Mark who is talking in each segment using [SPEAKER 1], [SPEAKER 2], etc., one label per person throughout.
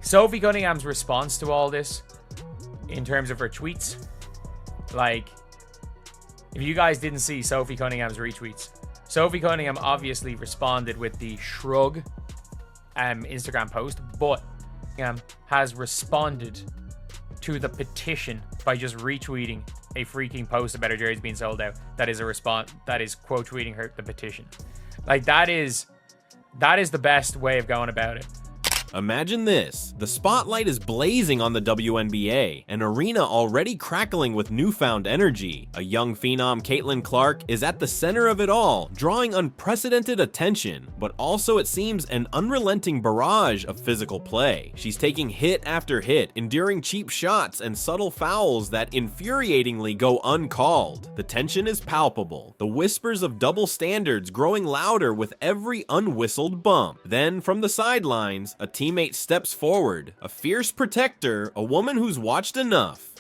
[SPEAKER 1] Sophie Cunningham's response to all this, in terms of her tweets, like, if you guys didn't see Sophie Cunningham's retweets, Sophie Cunningham obviously responded with the shrug Instagram post, but has responded to the petition by just retweeting a freaking post about her jerseys being sold out. That is a response. That is quote tweeting the petition. Like, that is the best way of going about it.
[SPEAKER 2] Imagine this. The spotlight is blazing on the WNBA, an arena already crackling with newfound energy. A young phenom, Caitlin Clark, is at the center of it all, drawing unprecedented attention, but also, it seems, an unrelenting barrage of physical play. She's taking hit after hit, enduring cheap shots and subtle fouls that infuriatingly go uncalled. The tension is palpable, the whispers of double standards growing louder with every unwhistled bump. Then, from the sidelines, a teammate steps forward, a fierce protector, a woman who's watched enough.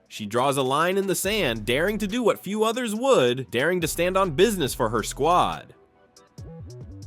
[SPEAKER 2] She draws a line in the sand, daring to do what few others would, daring to stand on business for her squad.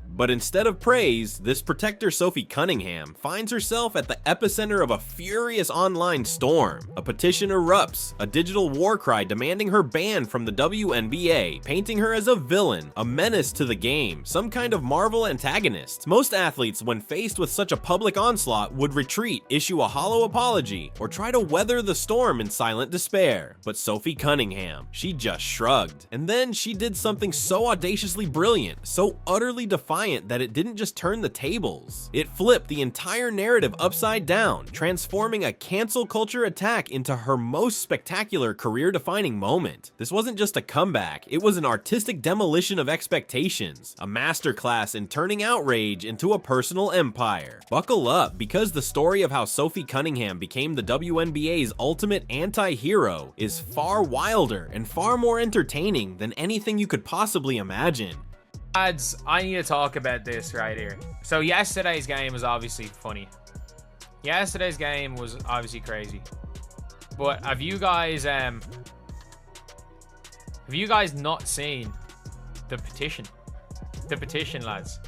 [SPEAKER 2] But instead of praise, this protector Sophie Cunningham finds herself at the epicenter of a furious online storm. A petition erupts, a digital war cry demanding her ban from the WNBA, painting her as a villain, a menace to the game, some kind of Marvel antagonist. Most athletes, when faced with such a public onslaught, would retreat, issue a hollow apology, or try to weather the storm in silent despair. But Sophie Cunningham, she just shrugged. And then she did something so audaciously brilliant, so utterly defiant, that it didn't just turn the tables. It flipped the entire narrative upside down, transforming a cancel culture attack into her most spectacular career-defining moment. This wasn't just a comeback, it was an artistic demolition of expectations, a masterclass in turning outrage into a personal empire. Buckle up, because the story of how Sophie Cunningham became the WNBA's ultimate anti-hero is far wilder and far more entertaining than anything you could possibly imagine.
[SPEAKER 1] Lads, I need to talk about this right here. So yesterday's game was obviously funny. Yesterday's game was obviously crazy. But have you guys not seen the petition? The petition, lads.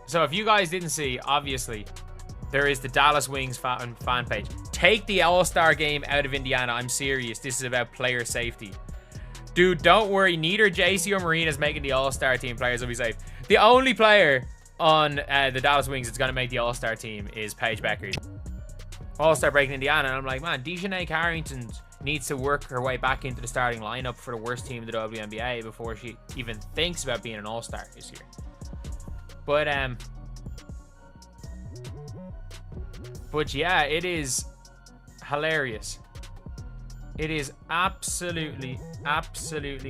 [SPEAKER 1] So if you guys didn't see, obviously, there is the Dallas Wings fan page. Take the All-Star game out of Indiana. I'm serious. This is about player safety. Dude, don't worry. Neither JC or Marina is making the All-Star team. Players will be safe. The only player on the Dallas Wings that's going to make the All-Star team is Paige Becker. All-Star break in Indiana. And I'm like, man, Dejanay Carrington needs to work her way back into the starting lineup for the worst team in the WNBA before she even thinks about being an All-Star this year. But yeah, it is hilarious. It is absolutely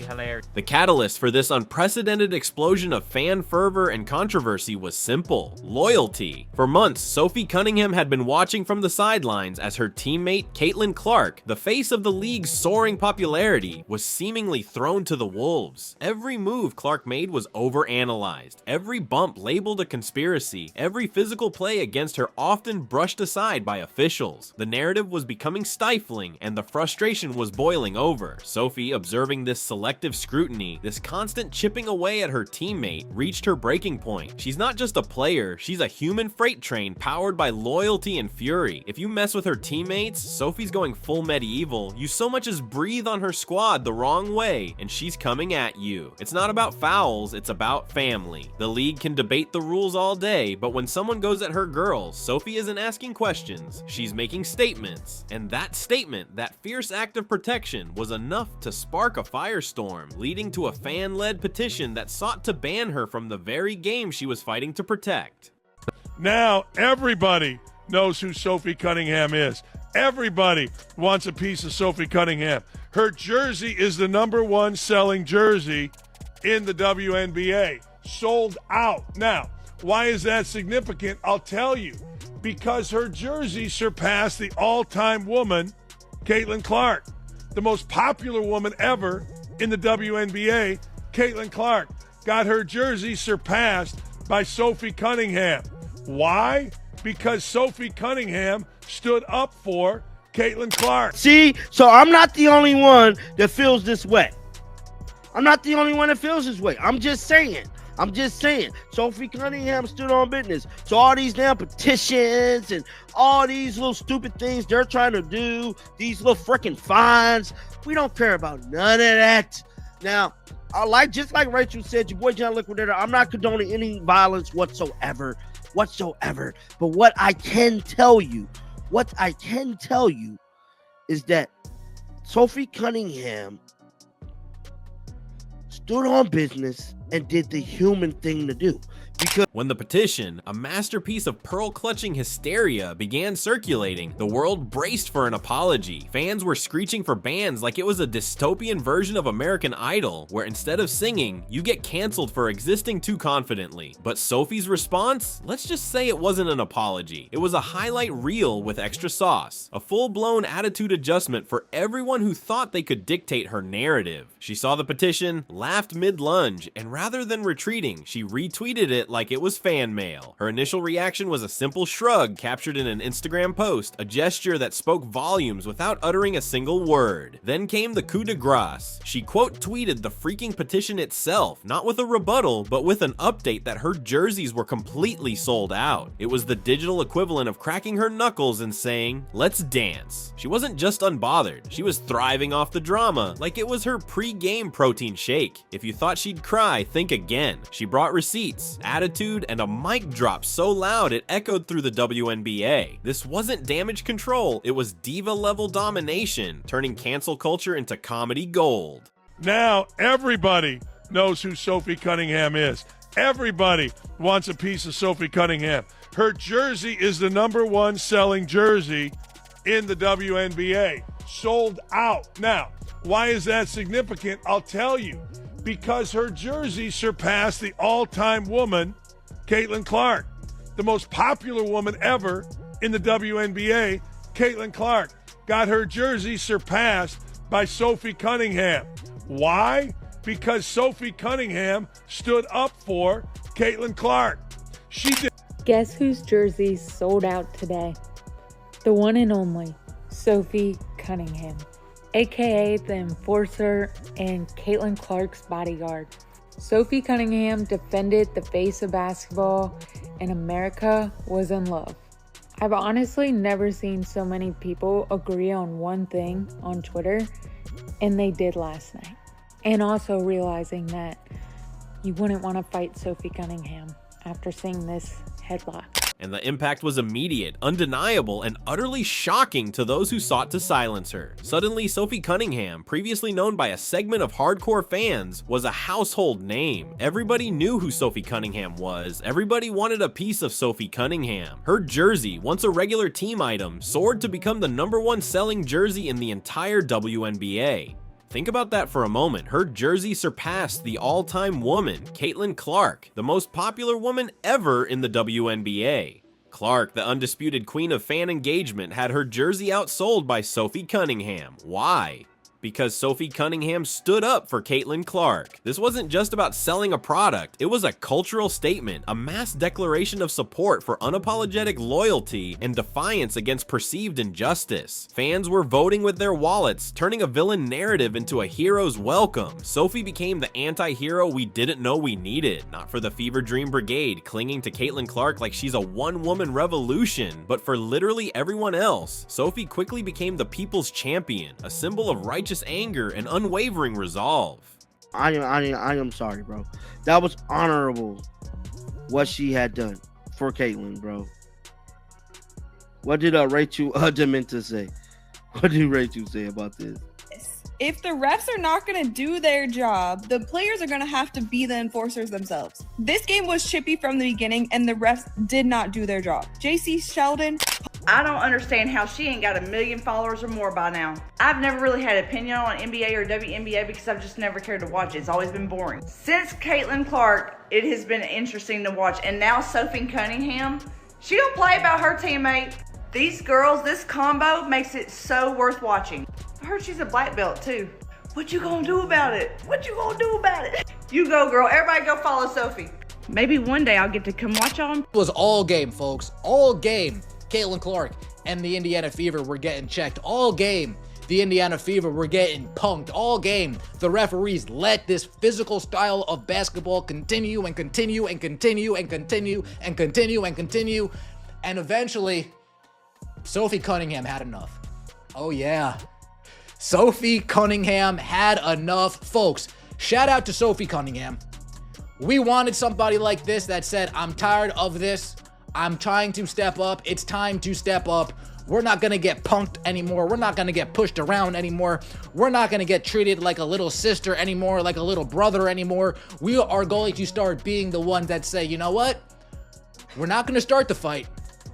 [SPEAKER 1] hilarious.
[SPEAKER 2] The catalyst for this unprecedented explosion of fan fervor and controversy was simple: loyalty. For months, Sophie Cunningham had been watching from the sidelines as her teammate Caitlin Clark, the face of the league's soaring popularity, was seemingly thrown to the wolves. Every move Clark made was overanalyzed, every bump labeled a conspiracy, every physical play against her often brushed aside by officials. The narrative was becoming stifling, and the frustration was boiling over. Sophie, observing this selective scrutiny, this constant chipping away at her teammate, reached her breaking point. She's not just a player, she's a human freight train powered by loyalty and fury. If you mess with her teammates, Sophie's going full medieval. You so much as breathe on her squad the wrong way, and she's coming at you. It's not about fouls, it's about family. The league can debate the rules all day, but when someone goes at her girls, Sophie isn't asking questions, she's making statements. And that statement, that fierce act of protection, was enough to spark a firestorm, leading to a fan-led petition that sought to ban her from the very game she was fighting to protect.
[SPEAKER 3] Now everybody knows who Sophie Cunningham is. Everybody wants a piece of Sophie Cunningham. Her jersey is the #1 selling jersey in the WNBA. Sold out. Now, why is that significant? I'll tell you. Because her jersey surpassed the all-time woman, Caitlin Clark, the most popular woman ever in the WNBA. Caitlin Clark got her jersey surpassed by Sophie Cunningham. Why? Because Sophie Cunningham stood up for Caitlin Clark.
[SPEAKER 4] See, so I'm not the only one that feels this way. I'm not the only one that feels this way. I'm just saying. I'm just saying, Sophie Cunningham stood on business. So all these damn petitions and all these little stupid things they're trying to do, these little freaking fines, we don't care about none of that. Now, just like Rachel said, your boy John Liquidator, I'm not condoning any violence whatsoever. But what I can tell you is that Sophie Cunningham stood on business and did the human thing to do. Because
[SPEAKER 2] when the petition, a masterpiece of pearl-clutching hysteria, began circulating, the world braced for an apology. Fans were screeching for bans like it was a dystopian version of American Idol, where instead of singing, you get canceled for existing too confidently. But Sophie's response? Let's just say it wasn't an apology. It was a highlight reel with extra sauce. A full-blown attitude adjustment for everyone who thought they could dictate her narrative. She saw the petition, laughed mid-lunge, and rather than retreating, she retweeted it like it was fan mail. Her initial reaction was a simple shrug captured in an Instagram post, a gesture that spoke volumes without uttering a single word. Then came the coup de grace. She quote tweeted the freaking petition itself, not with a rebuttal, but with an update that her jerseys were completely sold out. It was the digital equivalent of cracking her knuckles and saying, "Let's dance." She wasn't just unbothered, she was thriving off the drama, like it was her pre-game protein shake. If you thought she'd cry, think again. She brought receipts, attitude, and a mic drop so loud it echoed through the WNBA. This wasn't damage control, it was diva-level domination, turning cancel culture into comedy gold.
[SPEAKER 3] Now everybody knows who Sophie Cunningham is. Everybody wants a piece of Sophie Cunningham. Her jersey is the #1 selling jersey in the WNBA. Sold out. Now, why is that significant? I'll tell you. Because her jersey surpassed the all-time woman, Caitlin Clark. The most popular woman ever in the WNBA, Caitlin Clark, got her jersey surpassed by Sophie Cunningham. Why? Because Sophie Cunningham stood up for Caitlin Clark. She did.
[SPEAKER 5] Guess whose jersey sold out today? The one and only Sophie Cunningham, aka the enforcer and Caitlin Clark's bodyguard. Sophie Cunningham defended the face of basketball, and America was in love. I've honestly never seen so many people agree on one thing on Twitter, and they did last night. And also realizing that you wouldn't want to fight Sophie Cunningham after seeing this headlock.
[SPEAKER 2] And the impact was immediate, undeniable, and utterly shocking to those who sought to silence her. Suddenly, Sophie Cunningham, previously known by a segment of hardcore fans, was a household name. Everybody knew who Sophie Cunningham was. Everybody wanted a piece of Sophie Cunningham. Her jersey, once a regular team item, soared to become the #1 selling jersey in the entire WNBA. Think about that for a moment. Her jersey surpassed the all-time woman, Caitlin Clark, the most popular woman ever in the WNBA. Clark, the undisputed queen of fan engagement, had her jersey outsold by Sophie Cunningham. Why? Because Sophie Cunningham stood up for Caitlin Clark. This wasn't just about selling a product, it was a cultural statement, a mass declaration of support for unapologetic loyalty and defiance against perceived injustice. Fans were voting with their wallets, turning a villain narrative into a hero's welcome. Sophie became the anti-hero we didn't know we needed, not for the Fever Dream Brigade clinging to Caitlin Clark like she's a one-woman revolution, but for literally everyone else. Sophie quickly became the people's champion, a symbol of righteous anger and unwavering resolve.
[SPEAKER 4] I am sorry, bro. That was honorable what she had done for Caitlin, bro. What did Rachel Dementa say? What did Rachel say about this?
[SPEAKER 6] If the refs are not going to do their job, the players are going to have to be the enforcers themselves. This game was chippy from the beginning, and the refs did not do their job. JC Sheldon.
[SPEAKER 7] I don't understand how she ain't got 1 million followers or more by now. I've never really had an opinion on NBA or WNBA because I've just never cared to watch it. It's always been boring. Since Caitlin Clark, it has been interesting to watch. And now Sophie Cunningham, she don't play about her teammate. These girls, this combo makes it so worth watching. I heard she's a black belt too. What you gonna do about it? What you gonna do about it? You go, girl. Everybody go follow Sophie. Maybe one day I'll get to come watch y'all.
[SPEAKER 8] It was all game, folks. All game. Caitlin Clark and the Indiana Fever were getting checked all game. The Indiana Fever were getting punked all game. The referees let this physical style of basketball continue and continue and continue and continue and continue and continue. And eventually, Sophie Cunningham had enough. Oh yeah. Sophie Cunningham had enough, folks. Shout out to Sophie Cunningham. We wanted somebody like this that said, I'm tired of this. I'm trying to step up. It's time to step up. We're not going to get punked anymore. We're not going to get pushed around anymore. We're not going to get treated like a little sister anymore, like a little brother anymore. We are going to start being the ones that say, you know what? We're not going to start the fight,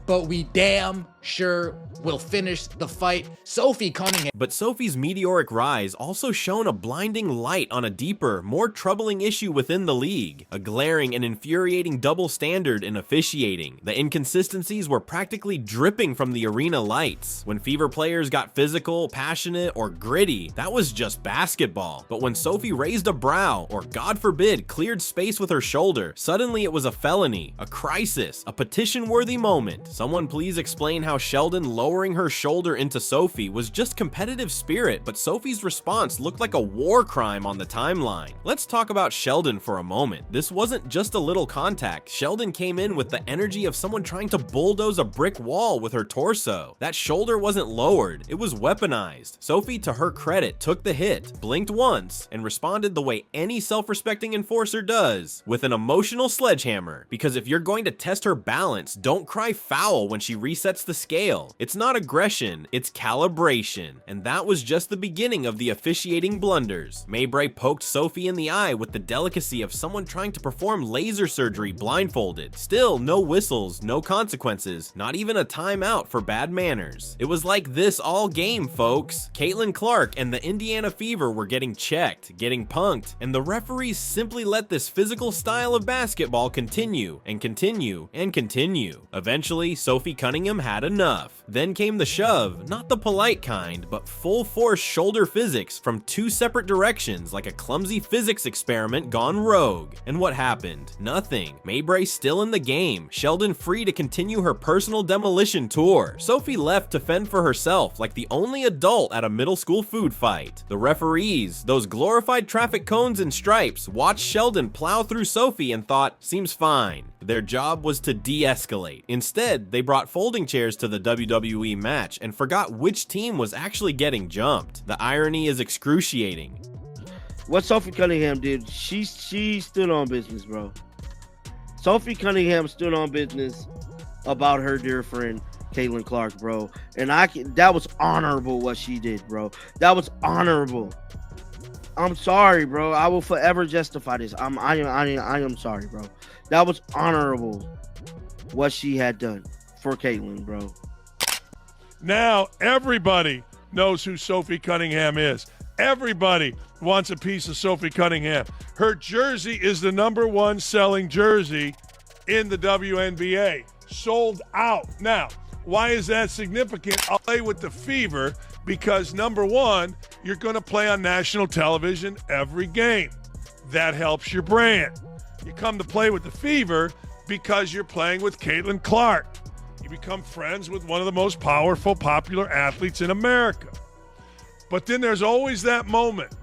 [SPEAKER 8] but we damn sure will finish the fight. Sophie Cunningham.
[SPEAKER 2] But Sophie's meteoric rise also shone a blinding light on a deeper, more troubling issue within the league, a glaring and infuriating double standard in officiating. The inconsistencies were practically dripping from the arena lights. When Fever players got physical, passionate, or gritty, that was just basketball. But when Sophie raised a brow, or God forbid, cleared space with her shoulder, suddenly it was a felony, a crisis, a petition-worthy moment. Someone please explain how Sheldon lowering her shoulder into Sophie was just competitive spirit, but Sophie's response looked like a war crime on the timeline. Let's talk about Sheldon for a moment. This wasn't just a little contact. Sheldon came in with the energy of someone trying to bulldoze a brick wall with her torso. That shoulder wasn't lowered, it was weaponized. Sophie, to her credit, took the hit, blinked once, and responded the way any self-respecting enforcer does, with an emotional sledgehammer. Because if you're going to test her balance, don't cry foul when she resets the scale. It's not aggression, it's calibration. And that was just the beginning of the officiating blunders. Mabry poked Sophie in the eye with the delicacy of someone trying to perform laser surgery blindfolded. Still, no whistles, no consequences, not even a timeout for bad manners. It was like this all game, folks. Caitlin Clark and the Indiana Fever were getting checked, getting punked, and the referees simply let this physical style of basketball continue and continue and continue. Eventually, Sophie Cunningham had enough. Then came the shove, not the polite kind, but full force shoulder physics from two separate directions like a clumsy physics experiment gone rogue. And what happened? Nothing. Mabry still in the game, Sheldon free to continue her personal demolition tour. Sophie left to fend for herself like the only adult at a middle school food fight. The referees, those glorified traffic cones and stripes, watched Sheldon plow through Sophie and thought, seems fine. Their job was to de-escalate. Instead, they brought folding chairs to the WWE match and forgot which team was actually getting jumped. The irony is excruciating.
[SPEAKER 4] What Sophie Cunningham did, she stood on business, bro. Sophie Cunningham stood on business about her dear friend Caitlin Clark, bro. And that was honorable what she did, bro. That was honorable. I'm sorry, bro. I will forever justify this. I am sorry, bro. That was honorable what she had done for Caitlin, bro.
[SPEAKER 3] Now everybody knows who Sophie Cunningham is. Everybody wants a piece of Sophie Cunningham. Her jersey is the #1 selling jersey in the WNBA. Sold out. Now, why is that significant? I'll play with the Fever because, #1, you're going to play on national television every game. That helps your brand. You come to play with the Fever because you're playing with Caitlin Clark. You become friends with one of the most powerful, popular athletes in America. But then there's always that moment.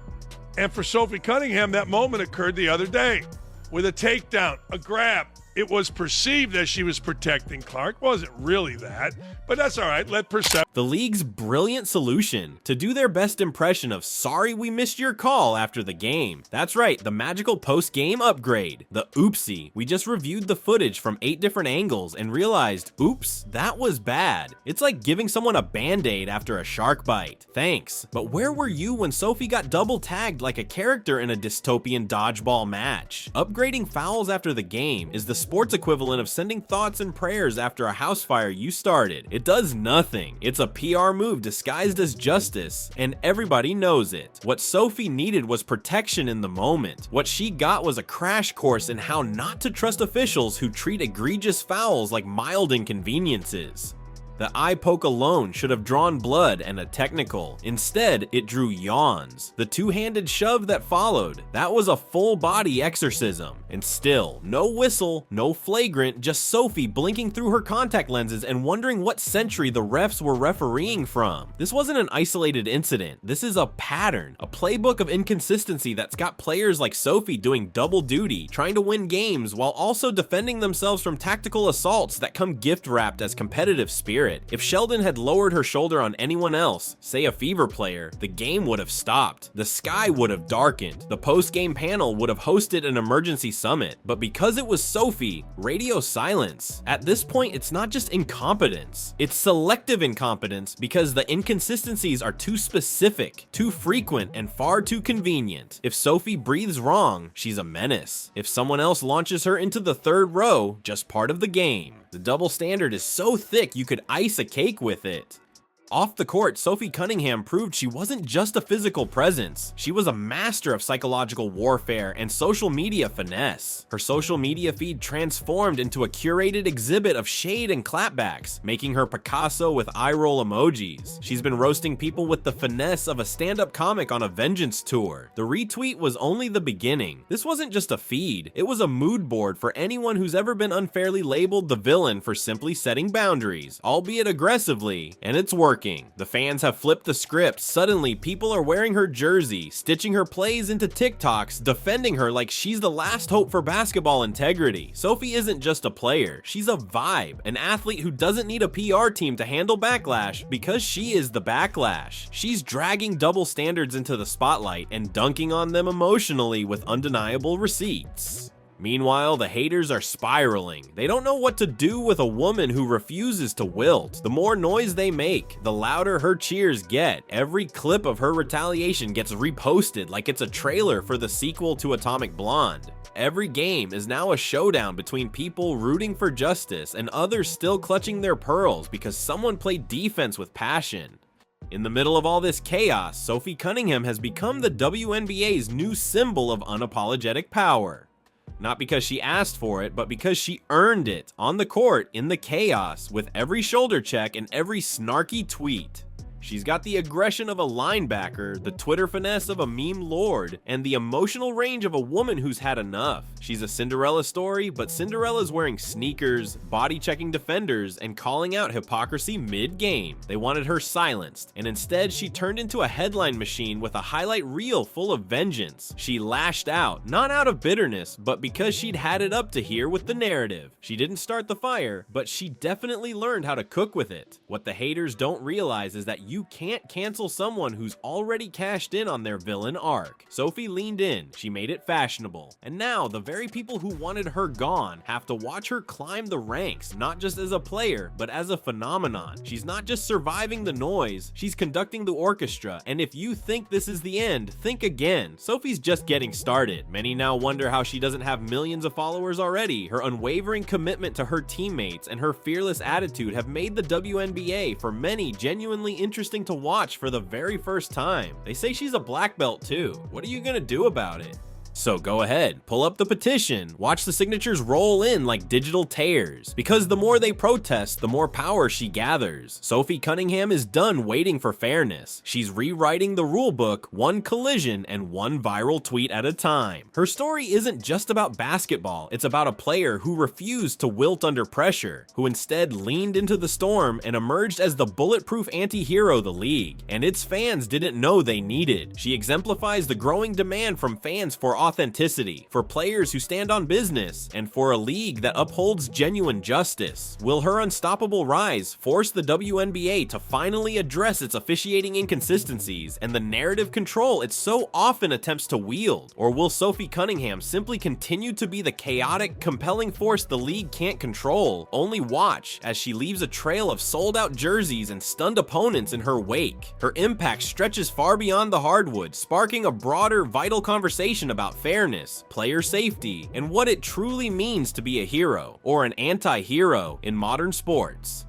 [SPEAKER 3] And for Sophie Cunningham, that moment occurred the other day with a takedown, a grab. It was perceived that she was protecting Clark. Wasn't really that, but that's all right. Let perception.
[SPEAKER 2] The league's brilliant solution to do their best impression of sorry we missed your call after the game. That's right, the magical post-game upgrade, the oopsie. We just reviewed the footage from 8 different angles and realized, oops, that was bad. It's like giving someone a band-aid after a shark bite. Thanks. But where were you when Sophie got double tagged like a character in a dystopian dodgeball match? Upgrading fouls after the game is the sports equivalent of sending thoughts and prayers after a house fire you started. It does nothing. It's a PR move disguised as justice, and everybody knows it. What Sophie needed was protection in the moment. What she got was a crash course in how not to trust officials who treat egregious fouls like mild inconveniences. The eye poke alone should have drawn blood and a technical. Instead, it drew yawns. The two-handed shove that followed, that was a full-body exorcism. And still, no whistle, no flagrant, just Sophie blinking through her contact lenses and wondering what century the refs were refereeing from. This wasn't an isolated incident. This is a pattern, a playbook of inconsistency that's got players like Sophie doing double duty, trying to win games while also defending themselves from tactical assaults that come gift-wrapped as competitive spirit. If Sheldon had lowered her shoulder on anyone else, say a Fever player, the game would have stopped. The sky would have darkened. The post-game panel would have hosted an emergency summit. But because it was Sophie, radio silence. At this point, it's not just incompetence. It's selective incompetence because the inconsistencies are too specific, too frequent, and far too convenient. If Sophie breathes wrong, she's a menace. If someone else launches her into the third row, just part of the game. The double standard is so thick you could ice a cake with it. Off the court, Sophie Cunningham proved she wasn't just a physical presence. She was a master of psychological warfare and social media finesse. Her social media feed transformed into a curated exhibit of shade and clapbacks, making her Picasso with eye roll emojis. She's been roasting people with the finesse of a stand-up comic on a vengeance tour. The retweet was only the beginning. This wasn't just a feed, it was a mood board for anyone who's ever been unfairly labeled the villain for simply setting boundaries, albeit aggressively, and it's working. The fans have flipped the script. Suddenly, people are wearing her jersey, stitching her plays into TikToks, defending her like she's the last hope for basketball integrity. Sophie isn't just a player, she's a vibe, an athlete who doesn't need a PR team to handle backlash because she is the backlash. She's dragging double standards into the spotlight and dunking on them emotionally with undeniable receipts. Meanwhile, the haters are spiraling. They don't know what to do with a woman who refuses to wilt. The more noise they make, the louder her cheers get. Every clip of her retaliation gets reposted like it's a trailer for the sequel to Atomic Blonde. Every game is now a showdown between people rooting for justice and others still clutching their pearls because someone played defense with passion. In the middle of all this chaos, Sophie Cunningham has become the WNBA's new symbol of unapologetic power. Not because she asked for it, but because she earned it on the court in the chaos with every shoulder check and every snarky tweet. She's got the aggression of a linebacker, the Twitter finesse of a meme lord, and the emotional range of a woman who's had enough. She's a Cinderella story, but Cinderella's wearing sneakers, body-checking defenders, and calling out hypocrisy mid-game. They wanted her silenced, and instead she turned into a headline machine with a highlight reel full of vengeance. She lashed out, not out of bitterness, but because she'd had it up to here with the narrative. She didn't start the fire, but she definitely learned how to cook with it. What the haters don't realize is that you can't cancel someone who's already cashed in on their villain arc. Sophie leaned in, she made it fashionable, and now the very people who wanted her gone have to watch her climb the ranks, not just as a player, but as a phenomenon. She's not just surviving the noise, she's conducting the orchestra, and if you think this is the end, think again. Sophie's just getting started. Many now wonder how she doesn't have millions of followers already. Her unwavering commitment to her teammates and her fearless attitude have made the WNBA for many genuinely interesting to watch for the very first time. They say she's a black belt too. What are you gonna do about it? So go ahead, pull up the petition, watch the signatures roll in like digital tears, because the more they protest, the more power she gathers. Sophie Cunningham is done waiting for fairness. She's rewriting the rulebook, one collision and one viral tweet at a time. Her story isn't just about basketball, it's about a player who refused to wilt under pressure, who instead leaned into the storm and emerged as the bulletproof anti-hero the league, and its fans didn't know they needed. She exemplifies the growing demand from fans for authenticity, for players who stand on business, and for a league that upholds genuine justice. Will her unstoppable rise force the WNBA to finally address its officiating inconsistencies and the narrative control it so often attempts to wield? Or will Sophie Cunningham simply continue to be the chaotic, compelling force the league can't control? Only watch as she leaves a trail of sold-out jerseys and stunned opponents in her wake. Her impact stretches far beyond the hardwood, sparking a broader, vital conversation about fairness, player safety, and what it truly means to be a hero, or an anti-hero, in modern sports.